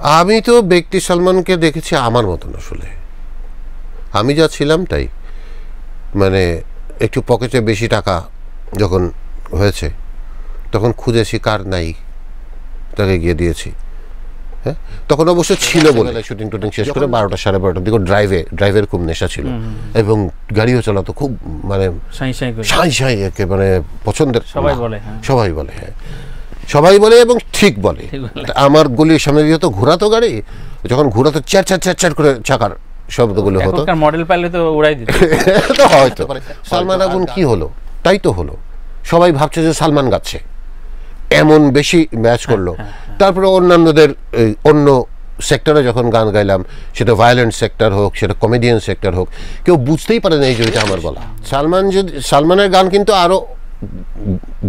আমি তো ব্যক্তি সালমানকে দেখেছি আমার মতন, আসলে আমি যা ছিলাম তাই, মানে একটু পকেটে বেশি টাকা যখন হয়েছে তখন খুঁজেছি কার নাই, তাকে গিয়ে দিয়েছি। হ্যাঁ, তখন অবশ্য ছিল বলে শুটিং টুটিং শেষ করে 12টা 12:30 দিকে ড্রাইভের খুব নেশা ছিল, এবং গাড়িও চালাতো খুব, মানে সাঁই একেবারে পছন্দের। সবাই বলে হ্যাঁ, সবাই বলে এবং ঠিক বলে। আমার গলির সামনে দিয়ে তো ঘোরাতো গাড়ি, যখন ঘোরাতো চ্যাট চ্যাট চ্যাট চ্যাট করে চাকার শব্দগুলো হতো, মডেল পাইলে তো উড়াই দিত। তো হয়তো সালমান আগুন কি হলো, তাই তো হলো, সবাই ভাবছে যে সালমান গাচ্ছে, এমন বেশি ম্যাচ করলো। তারপরে অন্যান্যদের অন্য সেক্টরে যখন গান গাইলাম, সেটা ভায়োলেন্ট সেক্টর হোক, সেটা কমেডিয়ান সেক্টর হোক, কেউ বুঝতেই পারে না এই যে এটা আমার গলা। সালমানের গান কিন্তু আরো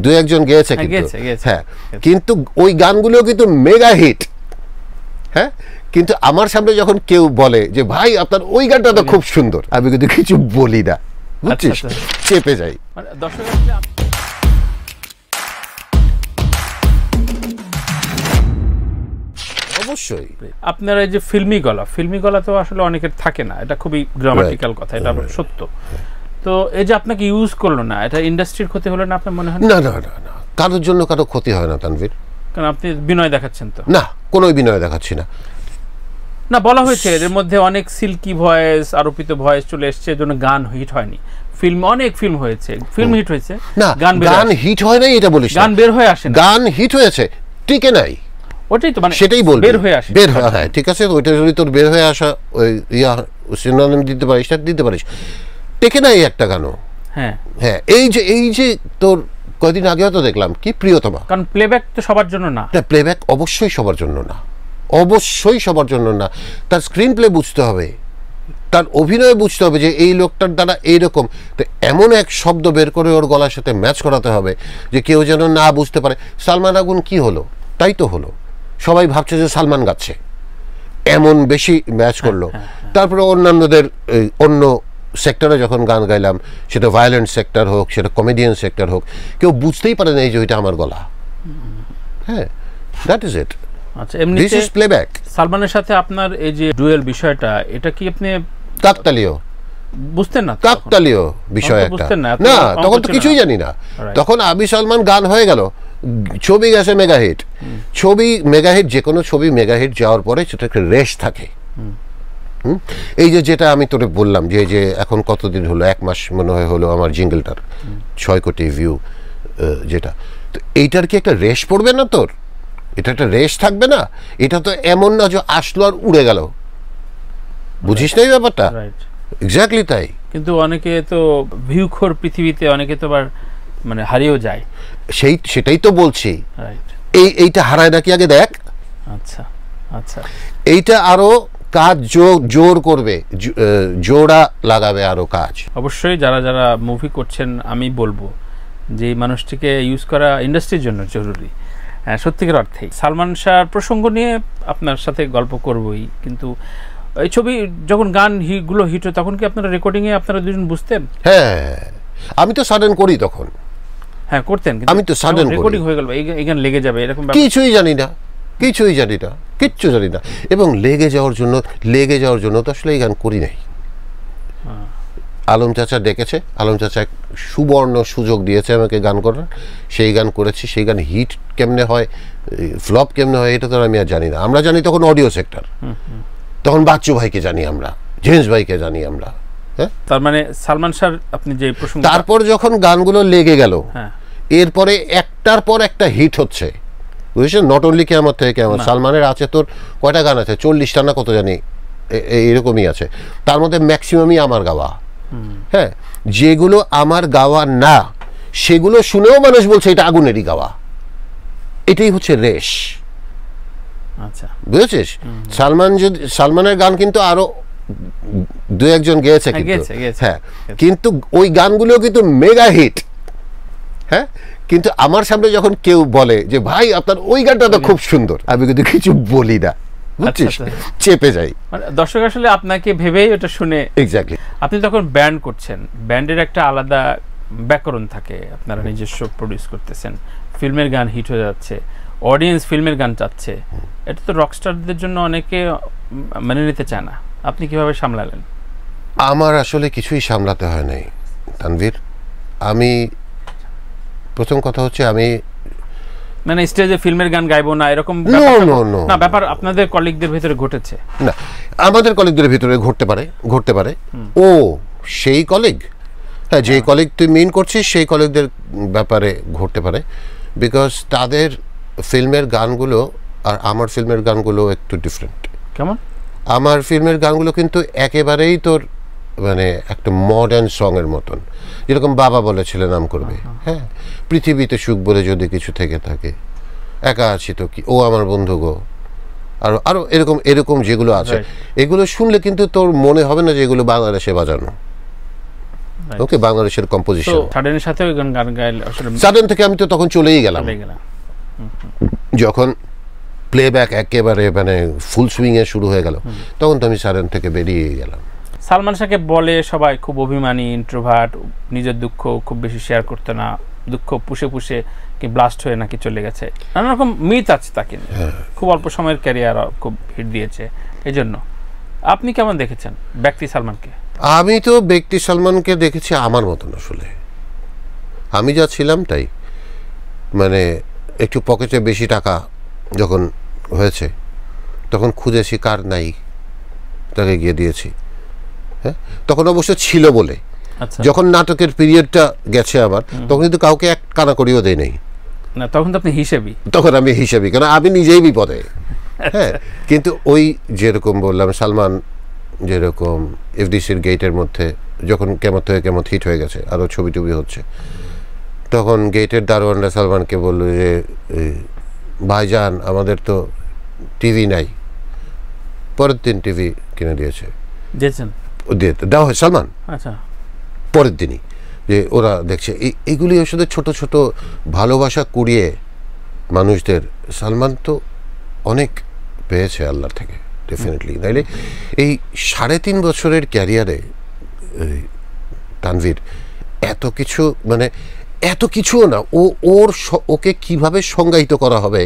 দু একজন গেয়েছে, হ্যাঁ, কিন্তু ওই গানগুলো কিন্তু মেগা হিট। হ্যাঁ, কিন্তু আমার সামনে যখন কেউ বলে যে ভাই আপনার ওই গানটা তো খুব সুন্দর, আমি কিন্তু কিছু বলি না, বুঝছিস, চেপে যাই। অবশ্যই আপনার এই যে ফিল্মি গলা তো আসলে অনেকের থাকে না, এটা খুবই গ্রামাটিক্যাল কথা, এটা সত্য। তো এই যে আপনাকে ইউজ করলো না, এটা ইন্ডাস্ট্রির ক্ষতি হলো না আপনার মনে হয়? না না না না, কারোর জন্য কারো ক্ষতি হয় না তানভীর, কারণ আপনি বিনয় দেখাচ্ছেন তো? না, কোনো বিনয় দেখাচ্ছি না। না, বলা হয়েছে এর মধ্যে অনেক সিল্কি ভয়েস, আরোপিত ভয়েস চলে এসছে, এর জন্য গান হিট হয়নি। অনেক ফিল্ম হয়েছে, ফিল্ম হিট হয়েছে, না গান হিট হয় নাই এটা বলিস, গান বের হয়ে আসে, গান হিট হয়েছে টিকে নাই, ওটাই তো, মানে সেটাই বলবি, বের হয়ে হ্যাঁ ঠিক আছে, ওইটা যদি তোর বের হয়ে আসা ওই সিনোনিম দিতে পারিস, দিতে পারিস, টেকে নাই একটা গানও। হ্যাঁ হ্যাঁ, এই যে তোর কয়েকদিন আগেও তো দেখলাম কি প্রিয়তমা, কারণ প্লেব্যাক তো সবার জন্য না। প্লেব্যাক অবশ্যই সবার জন্য না, অবশ্যই সবার জন্য না। তার স্ক্রিন প্লে বুঝতে হবে, তার অভিনয় বুঝতে হবে যে এই লোকটার দ্বারা এইরকম, তো এমন এক শব্দ বের করে ওর গলার সাথে ম্যাচ করাতে হবে যে কেউ যেন না বুঝতে পারে সালমান আগুন কি হলো, তাই তো হলো, সবাই ভাবছে যে সালমান গাচ্ছে, এমন বেশি ম্যাচ করলো। তারপরে অন্যান্যদের অন্য সেক্টরে যখন গান গাইলাম, সেটা ভায়োলেন্ট সেক্টর হোক, সেটা কমেডিয়ান সেক্টর হোক, কেউ বুঝতেই পারে না এই যে ওইটা আমার গলা। হ্যাঁ, দ্যাট ইজ ইট। আচ্ছা, এমনিতে প্লেব্যাক সালমানের সাথে আপনার এই যে ডুয়েল বিষয়টা, এটা কি আপনি কাকতালীয় বুঝতেন না? কাকতালীয় বিষয় একটা না, তখন তো কিছুই জানি না। তখন আবি সালমান গান হয়ে গেল, ছবি গেছে মেগাহিট, ছবি মেগাহিট, যে কোনো ছবি মেগাহিট যাওয়ার পরে সেটা একটা রেশ থাকে। এই যেটা আমি তোরে বললাম যে এখন কতদিন হলো, 1 মাস মনে হয় হলো আমার জিঙ্গলটার 6 কোটি ভিউ, যেটা, তো এইটার কি একটা রেশ পড়বে না তোর? এটা একটা রেশ থাকবে না? এটা তো এমন না যে আসলো আর উড়ে গেল, বুঝিস না এই ব্যাপারটা? এক্স্যাক্টলি তাই। কিন্তু অনেকে তো ভিউখোর পৃথিবীতে অনেকে তো আবার মানে হারিয়েও যায়, সেটাই তো বলছি, এইটা হারায় নাকি আগে দেখ। আচ্ছা আচ্ছা, এইটা আরো কাজ জোর করবে, জোড়া লাগাবে আরো কাজ। অবশ্যই যারা যারা মুভি করছেন আমি বলবো যে এই মানুষটিকে ইউজ করা ইন্ডাস্ট্রির জন্য জরুরি, সত্যিকার অর্থেই। সালমান শাহর প্রসঙ্গ নিয়ে আপনার সাথে গল্প করবই, কিন্তু এই ছবি যখন গুলো হিট হয় তখন কি আপনারা রেকর্ডিংয়ে আপনারা দুজন বুঝতেন? হ্যাঁ, আমি তো সাডেন করি তখন। হ্যাঁ করতেন, আমি তো সাডেন রেকর্ডিং হয়ে গেল, এই গান লেগে যাবে এরকম কিছুই জানি না, কিচ্ছু জানি না, এবং লেগে যাওয়ার জন্য তো আসলে এই গান করি নাই। আলম চাচা ডেকেছে, আলম চাচা সুবর্ণ সুযোগ দিয়েছে আমাকে গান করার, সেই গান করেছি। সেই গান হিট কেমনে হয়, ফ্লপ কেমনে হয়, এটা তো আমি আর জানি না। আমরা জানি তখন অডিও সেক্টর, তখন বাচ্চু ভাইকে জানি আমরা, জেমস ভাইকে জানি আমরা। হ্যাঁ, তার মানে সালমান শাহ আপনি যে প্রসঙ্গ, তারপর যখন গানগুলো লেগে গেল, এরপরে একটার পর একটা হিট হচ্ছে, বুঝেছেন? নট অনলি কেয়ামত থেকে কেয়ামত, সালমানের আছে তোর কয়টা গান আছে, 40টা না কত জানি, এরকমই আছে। তার মধ্যে ম্যাক্সিমামই আমার গাওয়া। হ্যাঁ, যেগুলো আমার গাওয়া না সেগুলো শুনেও মানুষ বলছে এটা আগুনেরই গাওয়া। এটাই হচ্ছে রেশ। আচ্ছা, বুঝেছিস? সালমানের গান কিন্তু আরো 2-1 গেয়েছে, হ্যাঁ, কিন্তু ওই গানগুলো কিন্তু মেগা হিট। হ্যাঁ, কিন্তু আমার সামনে যখন কেউ বলে যে ভাই আপনার ওই গানটা তো খুব সুন্দর, আমি কিন্তু কিছু বলি না, বুঝছিস, চেপে যাই। দর্শক আসলে আপনাকে ভেবেই ওটা শুনে, এক্স্যাক্টলি। আপনি তখন ব্যান্ড করছেন, ব্যান্ডের একটা আলাদা ব্যাকরণ থাকে, আপনারা নিজস্ব প্রডিউস করতেছেন, ফিল্মের গান হিট হয়ে যাচ্ছে, অডিয়েন্স ফিল্মের গান চাচ্ছে, এটা তো রকস্টারদের জন্য অনেকে মেনে নিতে চায় না। আপনি কিভাবে সামলালেন? আমার আসলে কিছুই সামলাতে হয় নাই তানভীর। আমি প্রথম কথা হচ্ছে আমি মানে স্টেজে ফিল্মের গান গাইবো না এরকম না ব্যাপার আপনাদের কলিগদের ভিতরে ঘটেছে? না, আমাদের কলিগদের ভিতরে ঘটতে পারে। ও সেই কলিগ, হ্যাঁ, যে কলিগ তুই মিন করছিস সেই কলিগদের ব্যাপারে ঘটতে পারে, বিকজ তাদের ফিল্মের গানগুলো আর আমার ফিল্মের গানগুলো একটু ডিফারেন্ট। কেমন? আমার ফিল্মের গানগুলো কিন্তু একেবারেই তোর মানে একটা মডার্ন সঙের মতন, যেরকম বাবা বলেছিলেন নাম করবে, হ্যাঁ, পৃথিবীতে সুখ বলে যদি কিছু থেকে থাকে, একা আছি তো কি, ও আমার বন্ধু গো, আরো আরো এরকম এরকম যেগুলো আছে, এগুলো শুনলে কিন্তু তোর মনে হবে না যে এগুলো বাংলাদেশে বাজানো। ওকে, বাংলাদেশের কম্পোজিশন। সাডেনের সাথে ওই গান গাইলে আসলে সাডেন থেকে আমি তো তখন চলেই গেলাম, যখন প্লেব্যাক একেবারে মানে ফুল সুইং এ শুরু হয়ে গেল, তখন তো আমি সাডেন থেকে বেরিয়ে গেলাম। সালমান শাহকে বলে সবাই খুব অভিমানী, ইন্ট্রোভার্ট, নিজের দুঃখ খুব বেশি শেয়ার করতে না, দুঃখ পুষে পুষে কি ব্লাস্ট হয়ে নাকি চলে গেছে, নানা রকম মিথ আছে তাকে নিয়ে। খুব অল্প সময়ের ক্যারিয়ার খুব হিট দিয়েছে। এই জন্য আপনি কেমন দেখেছেন ব্যক্তি সালমানকে? আমি তো ব্যক্তি সালমানকে দেখেছি আমার মতন আসলে। আমি যা ছিলাম তাই, মানে একটু পকেটে বেশি টাকা যখন হয়েছে তখন খুঁজেছি কার নাই, তাকে গিয়ে দিয়েছি। হ্যাঁ, তখন অবশ্য ছিল বলে, যখন নাটকের পিরিয়ডটা গেছে আমার, তখন কিন্তু কাউকে এক কানা করিও দেয় নাই। না, তখন তো আপনি হিসেবি। তখন আমি হিসেবি, কারণ আমি নিজেই বিপদে। হ্যাঁ, কিন্তু ওই যেরকম বললাম, সালমান যেরকম এফডিসির গেটের মধ্যে যখন কেমত হয়ে কেমত হিট হয়ে গেছে, আরও ছবি টবি হচ্ছে, তখন গেটের দারোয়ানরা সালমানকে বলল যে ভাইজান আমাদের তো টিভি নাই। পরের দিন টিভি কিনে দিয়েছে, দেওয়া হয় সালমান। আচ্ছা, পরের দিনই যে ওরা দেখছে এইগুলি আসলে ছোট ছোট ভালোবাসা কুড়িয়ে মানুষদের সালমান তো অনেক পেয়েছে আল্লাহর থেকে, ডেফিনেটলি। নাইলে এই 3.5 বছরের ক্যারিয়ারে তানভীর এত কিছু, মানে এত কিছুও না, ওকে কিভাবে সংজ্ঞায়িত করা হবে,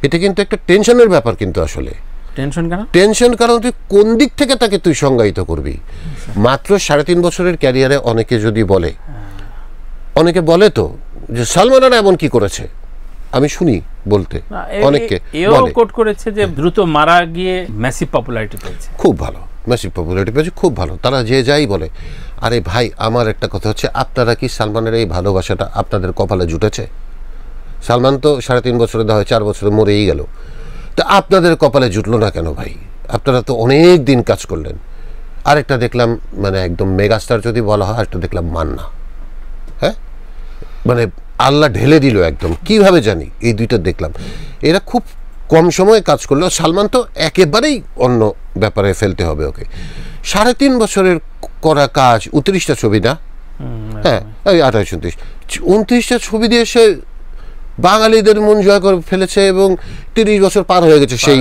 এটা কিন্তু একটা টেনশনের ব্যাপার। কিন্তু আসলে টেনশন কারণ তুই কোন দিক থেকে তাকে তুই সংজ্ঞায়িত করবি। মাত্র 3.5 বছরের ক্যারিয়ারে অনেকে যদি বলে, অনেকে বলে তো যে সালমান আর এমন কি করেছে, আমি শুনি বলতে অনেককে কোট করেছে যে দ্রুত মারা গিয়ে ম্যাসিভ পপুলারিটি পেয়েছে, খুব ভালো ম্যাসিভ পপুলারিটি পেয়েছে, খুব ভালো। তারা যে যাই বলে, আরে ভাই আমার একটা কথা হচ্ছে, আপনারা কি সালমানের এই ভালোবাসাটা আপনাদের কপালে জুটেছে? সালমান তো 3.5 বছরে দেওয়া হয় 4 বছরে মরেই গেল, তা আপনাদের কপালে জুটলো না কেন ভাই? আপনারা তো অনেক দিন কাজ করলেন। আরেকটা দেখলাম, মানে একদম মেগাস্টার যদি বলা হয়, আরেকটা দেখলাম মান্না। হ্যাঁ, মানে আল্লাহ ঢেলে দিল একদম, কিভাবে জানি, এই দুইটা দেখলাম। এরা খুব কম সময়ে কাজ করলো। সালমান তো একেবারেই অন্য ব্যাপারে ফেলতে হবে ওকে। 3.5 বছরের করা কাজ, 29টা ছবি না, হ্যাঁ, ওই 28, 29টা ছবি দিয়ে সে বাঙালিদের মন জয় করে ফেলেছে, এবং 30 বছর পার হয়ে গেছে সেই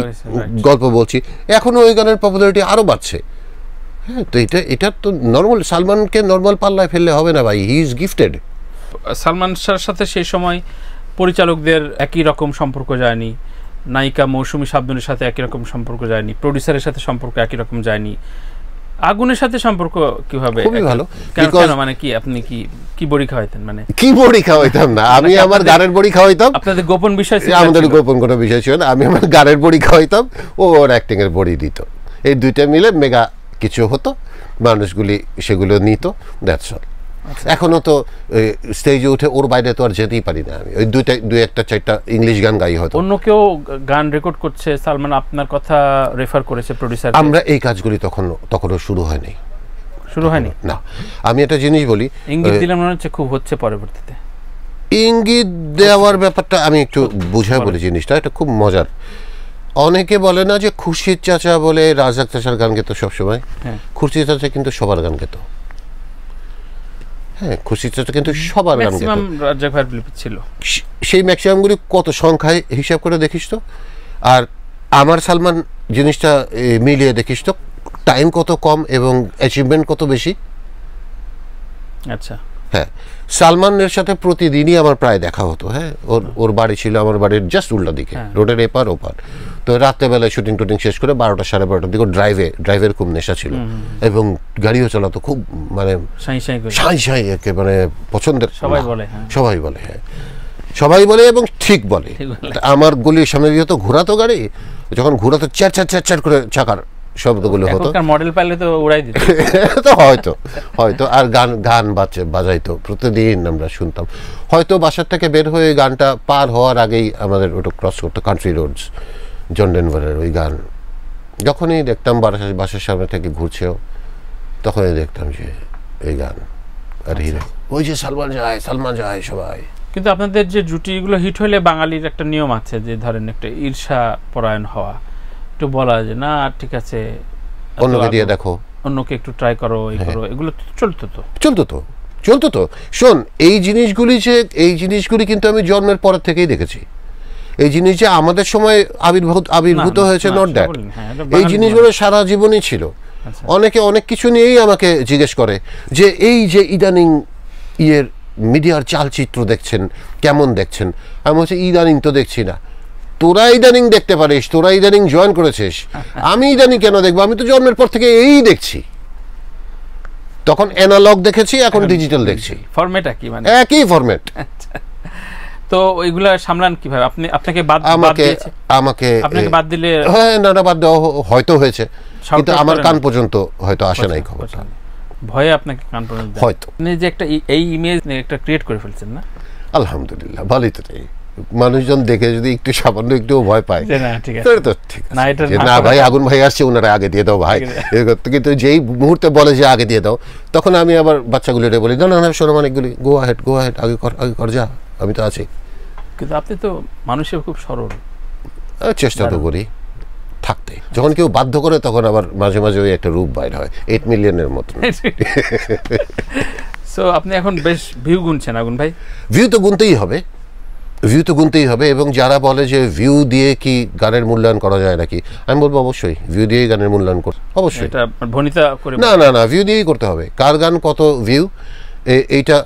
গল্প বলছি, এখনো ওই গানের পপুলারিটি আরও বাড়ছে। হ্যাঁ, তো এটা তো নর্মাল, সালমানকে নর্মাল পাল্লায় ফেললে হবে না ভাই, হি ইজ গিফটেড। সালমান শাহর সাথে সেই সময় পরিচালকদের একই রকম সম্পর্ক যায়নি, নায়িকা মৌসুমী শাবনুরের সাথে একই রকম সম্পর্ক যায়নি, প্রডিউসারের সাথে সম্পর্ক একই রকম যায়নি। আগুনের সাথে সম্পর্ক কিভাবে? খুবই ভালো। মানে কি আপনি কি বড়ি খাওয়াইতেন? মানে কি বড়ি খাওয়াইতাম না, আমি আমার গানের বড়ি খাওয়াইতাম। আপনাদের গোপন বিষয় ছিল? আমাদের গোপন কোনো বিষয় ছিল না, আমি আমার গানের বড়ি খাওয়াইতাম, ও ওর অ্যাক্টিং এর বড়ি দিত। এই দুইটা মিলে মেগা কিছু হতো, মানুষগুলি সেগুলো নিত, দ্যাটস অল। এখনো তো স্টেজে উঠে ওর বাইরে তো আর যেতেই পারি না আমি। ওই দুই একটা 4টা ইংলিশ গান গাই হয়তো। অন্য কেউ গান রেকর্ড করছে, সালমান আপনার কথা রেফার করেছে প্রোডিউসার? আমরা এই কাজগুলি তখনও শুরু হয়নি না। আমি একটা জিনিস বলি, ইঙ্গিত দিলাম মনে হচ্ছে খুব হচ্ছে পরবর্তীতে। ইঙ্গিত দেওয়ার ব্যাপারটা আমি একটু বুঝাই বলি জিনিসটা, এটা খুব মজার। অনেকে বলে না যে খুরশিদ চাচা বলে রাজাক চাচার গান গেত সবসময়, খুরশিদ চাচা কিন্তু সবার গান গেত। হ্যাঁ, খুরশিদ চাচা কিন্তু সবার গান গেত, ছিল সেই ম্যাক্সিমামগুলি কত সংখ্যায় হিসাব করে দেখিস তো। আর আমার সালমান জিনিসটা মিলিয়ে দেখিস তো, টাইম কত কম এবং অ্যাচিভমেন্ট কত বেশি। আচ্ছা, হ্যাঁ, সালমানের সাথে প্রতিদিনই আমার প্রায় দেখা হতো। হ্যাঁ, ওর বাড়ি ছিল আমার বাড়ির জাস্ট উল্টা দিকে, রোডের এপার ওপার। তো রাত্রেবেলায় শুটিং টুটিং শেষ করে 12টা সাড়ে 12টার দিকে ড্রাইভের খুব নেশা ছিল, এবং গাড়িও চালাতো খুব, মানে সাঁই একেবারে পছন্দের। সবাই বলে হ্যাঁ, সবাই বলে এবং ঠিক বলে। আমার গলির সামনে দিয়ে তো ঘোরাতো গাড়ি, যখন ঘোরাতো চ্যাট চ্যাট চ্যাট চ্যাট করে চাকার শব্দগুলো হতো, মডেল পাইলে তো উড়াই দিত তো হয়তো আর গান বাজাইতো, প্রতিদিন আমরা শুনতাম। হয়তো বাসার থেকে বের হয়ে গানটা পার হওয়ার আগেই আমাদের ওটা ক্রস করতো, কান্ট্রি রোডস, জন ডেনভারের ওই গান। যখনই দেখতাম বাসার সামনে থেকে ঘুরছেও, তখনই দেখতাম যে এই গান আর হিরো, ওই যে সালমান যায় সবাই। কিন্তু আপনাদের যে জুটিগুলো হিট হলে বাঙালির একটা নিয়ম আছে যে ধরেন একটা ঈর্ষা পরায়ণ হওয়া, একটু বলা যে না ঠিক আছে অন্যকে দিয়ে দেখো, অন্যকে একটু ট্রাই করো, এই করো, এগুলো চলতো তো। শোন, এই জিনিসগুলি কিন্তু আমি জন্মের পর থেকেই দেখেছি। এই জিনিস যে আমাদের সময় আবির্ভূত হয়েছে, নট দ্যাট। এই জিনিসগুলো সারা জীবনই ছিল। অনেকে অনেক কিছু নিয়েই আমাকে জিজ্ঞেস করে যে এই যে ইদানিং মিডিয়ার চালচিত্র দেখছেন, কেমন দেখছেন? আমি বলছি ইদানিং তো দেখছি না। তোরা ইদানিং দেখতে পারিস, তোরা ইদানিং জয়েন করেছিস, আমি ইদানিং কেন দেখবো? আমি তো জন্মের পর থেকে এই দেখছি। তখন অ্যানালগ দেখেছি, এখন ডিজিটাল দেখছি। ফরম্যাট একই ফরম্যাট। তো ওইগুলা সামলান কিভাবে? আপনাকে বাদ দিলে হ্যাঁ, না বাদ দেওয়া হয়তো হয়েছে, কিন্তু আমার কান পর্যন্ত হয়তো আসে নাই খবরটা। ভয়ে আপনাকে কান পর্যন্ত হয়তো যে একটা এই ইমেজ একটা ক্রিয়েট করে ফেলছেন না? আলহামদুলিল্লাহ, ভালোই তো। মানুষজন দেখে যদি একটু সামান্য একটু ভয় পায়, তো ঠিক আছে, না ভাই আগুন ভাই আসছে, ওনারা আগে দিয়ে দাও ভাই। কিন্তু যেই মুহূর্তে বলে যে আগে দিয়ে দাও, তখন আমি আবার বাচ্চাগুলো বলি না শোনো, অনেকগুলি গো আহেড আগে কর যা, আমি তো আছি। কিন্তু আপনি তো মানুষের খুব সরল। চেষ্টা তো করি থাকতে। যখন কেউ বাধ্য করে, তখন আবার মাঝে মাঝে ওই একটা রূপ বাইর হয়, 8 মিলিয়নের মতো। সো আপনি এখন বেশ ভিউ গুনছেন আগুন ভাই? ভিউ তো গুনতেই হবে, এবং যারা বলে যে ভিউ দিয়ে কি গানের মূল্যায়ন করা যায় নাকি, আমি বলবো অবশ্যই ভিউ দিয়েই গানের মূল্যায়ন করতে, অবশ্যই। না ভিউ দিয়েই করতে হবে। কার গান কত ভিউ, এইটা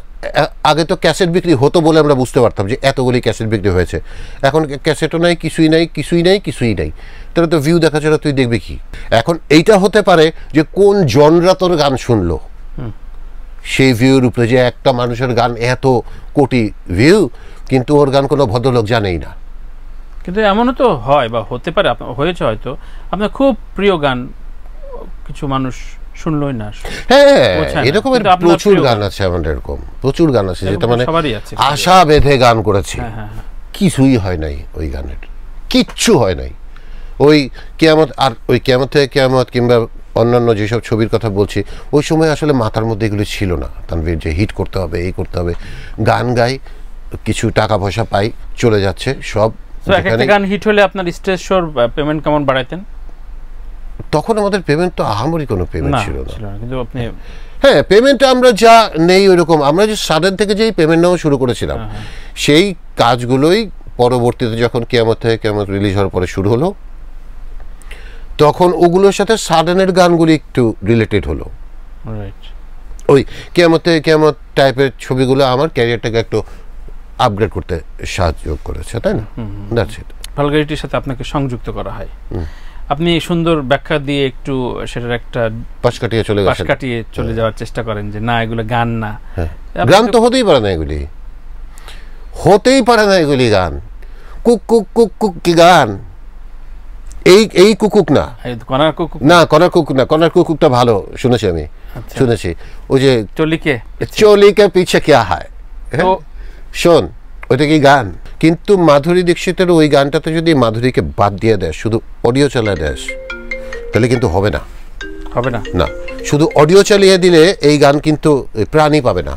আগে তো ক্যাসেট বিক্রি হতো বলে আমরা বুঝতে পারতাম যে এতগুলি ক্যাসেট বিক্রি হয়েছে। এখন ক্যাসেটও নাই, কিছুই নাই, তাহলে তো ভিউ দেখা ছাড়া তুই দেখবি কি? এখন এইটা হতে পারে যে কোন জনরা তোর গান শুনলো, সেই ভিউর উপরে, যে একটা মানুষের গান এত কোটি ভিউ, কিন্তু ওর গান কোনো ভদ্রলোক জানেই না। কিন্তু এমনও তো হয় বা হতে পারে, হয়েছে হয়তো আপনার খুব প্রিয় গান কিছু মানুষ শুনলই না। হ্যাঁ, এরকমের প্রচুর গান আছে, আমাদের এরকম প্রচুর গান আছে যেটা মানে আশা বেঁধে গান করেছি, কিছুই হয় নাই ওই গানের, কিচ্ছু হয় নাই। ওই কিয়ামত, আর ওই কিয়ামত থেকে কিয়ামত কিংবা অন্যান্য যেসব ছবির কথা বলছি, ওই সময় আসলে মাথার মধ্যে এগুলো ছিল না। তানভীর যে হিট করতে হবে, এই করতে হবে, গান গাই, কিছু টাকা পয়সা পাই, চলে যাচ্ছে সব। একটা গান হিট হলে আপনার স্টেজ শোর পেমেন্ট কেমন বাড়াইতেন? তখন আমাদের পেমেন্ট তো আহামরি কোনো পেমেন্ট ছিল না, কিন্তু আপনি হ্যাঁ পেমেন্টটা আমরা যা নেই ওইরকম, আমরা যে সাডেন থেকে যেই পেমেন্ট নেওয়া শুরু করেছিলাম, সেই কাজগুলোই পরবর্তীতে যখন কিয়ামত থেকে কিয়ামত রিলিজ হওয়ার পরে শুরু হলো, তখন ওগুলোর সাথে সাডেনের গানগুলি একটু রিলেটেড হলো। ওই কিয়ামত থেকে কিয়ামত টাইপের ছবিগুলো আমার ক্যারিয়ারটাকে একটু আপগ্রেড করতে সাহায্য করেছে, তাই না? That's it. ভালগারিটির সাথে আপনাকে সংযুক্ত করা হয়, আপনি সুন্দর ব্যাখ্যা দিয়ে একটু সেটার একটা পাশ কাটিয়ে চলে যাওয়ার চেষ্টা করেন যে না এগুলো গান না। গান তো হতেই পারে না এগুলি গান। কুক কুক কুক কুক কি গান? এই কুকুক না, কনার কুকুকটা ভালো শুনেছি আমি, শুনেছি। ওই যে চলিকে পিছে কিয়া হায়, শোন, ওইটা কি গান? কিন্তু মাধুরী দীক্ষিতের ওই গানটাতে যদি মাধুরীকে বাদ দিয়ে দেয়, শুধু অডিও চালিয়ে দেয়, তাহলে কিন্তু হবে না। শুধু অডিও চালিয়ে দিলে এই গান কিন্তু প্রাণই পাবে না।